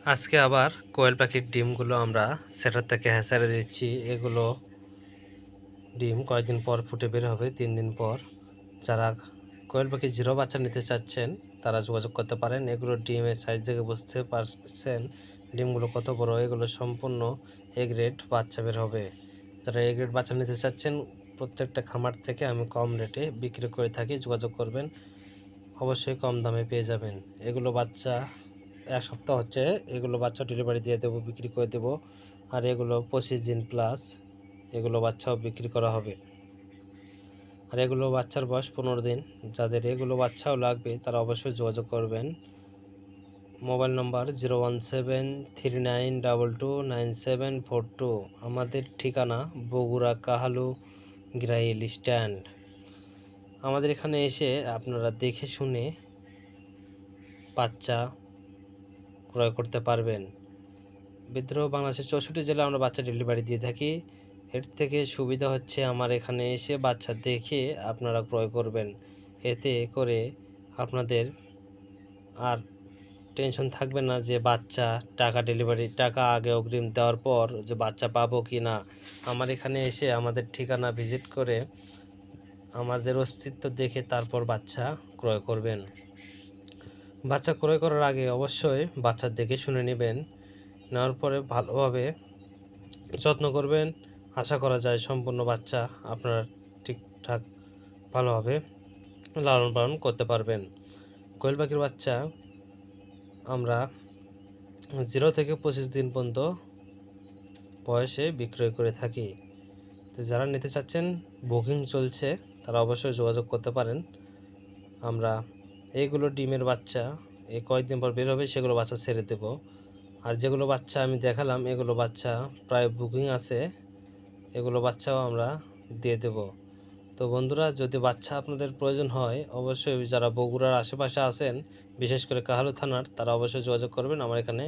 আজকে আবার কোয়েল পাখির ডিমগুলো আমরা সেটার থেকে হ্যাচারে দিচ্ছি। এগুলো ডিম কয়েকদিন পর ফুটে বের হবে, 3 দিন পর। যারা কোয়েল পাখি জিরো বাচ্চা নিতে চাচ্ছেন তারা যোগাযোগ করতে পারেন। এগুলো ডিমের সাইজ দেখে বুঝতে পারছেন ডিমগুলো কত বড়। এগুলো সম্পূর্ণ এ গ্রেড বাচ্চা বের হবে। যারা এ গ্রেড বাচ্চা নিতে চাচ্ছেন প্রত্যেকটা খামার থেকে আমি কম রেটে বিক্রি করে থাকি, যোগাযোগ করবেন, অবশ্যই কম দামে পেয়ে যাবেন। এগুলো বাচ্চা 1 সপ্তাহ হচ্ছে, এগুলো বাচ্চা ডেলিভারি দিয়ে দেবো, বিক্রি করে দেবো। আর এগুলো 25 দিন প্লাস এগুলো বাচ্চাও বিক্রি করা হবে। আর এগুলো বাচ্চার বয়স 15 দিন। যাদের এগুলো বাচ্চাও লাগবে তারা অবশ্যই যোগাযোগ করবেন। মোবাইল নম্বর 01739229742। আমাদের ঠিকানা বগুড়া কাহালু গ্রাইল স্ট্যান্ড। আমাদের এখানে এসে আপনারা দেখে শুনে বাচ্চা ক্রয় করতে পারবেন। বিদ্রোহ বাংলাদেশের 64 জেলা আমরা বাচ্চা ডেলিভারি দিয়ে থাকি। এর থেকে সুবিধা হচ্ছে আমার এখানে এসে বাচ্চা দেখে আপনারা ক্রয় করবেন। এতে করে আপনাদের আর টেনশন থাকবে না যে বাচ্চা ডেলিভারি টাকা আগে অগ্রিম দেওয়ার পর যে বাচ্চা পাবো কি না। আমার এখানে এসে আমাদের ঠিকানা ভিজিট করে আমাদের অস্তিত্ব দেখে তারপর বাচ্চা ক্রয় করবেন। বাচ্চা ক্রয় করার আগে অবশ্যই বাচ্চা দেখে শুনে নেবেন। নেওয়ার পরে ভালোভাবে যত্ন করবেন। আশা করা যায় সম্পূর্ণ বাচ্চা আপনারা ঠিকঠাক ভালোভাবে লালন পালন করতে পারবেন। কোয়েল পাখির বাচ্চা আমরা 0 থেকে 25 দিন পর্যন্ত বয়সে বিক্রয় করে থাকি। তো যারা নিতে চাচ্ছেন বুকিং চলছে, তারা অবশ্যই যোগাযোগ করতে পারেন। আমরা এইগুলো ডিমের বাচ্চা এই কয়েকদিন পর বের হবে, সেগুলো বাচ্চা ছেড়ে দেব। আর যেগুলো বাচ্চা আমি দেখালাম এগুলো বাচ্চা প্রায় বুকিং আছে, এগুলো বাচ্চাও আমরা দিয়ে দেব। তো বন্ধুরা, যদি বাচ্চা আপনাদের প্রয়োজন হয় অবশ্যই যারা বগুড়ার আশেপাশে আছেন, বিশেষ করে কাহালু থানার, তারা অবশ্যই যোগাযোগ করবেন আমার এখানে।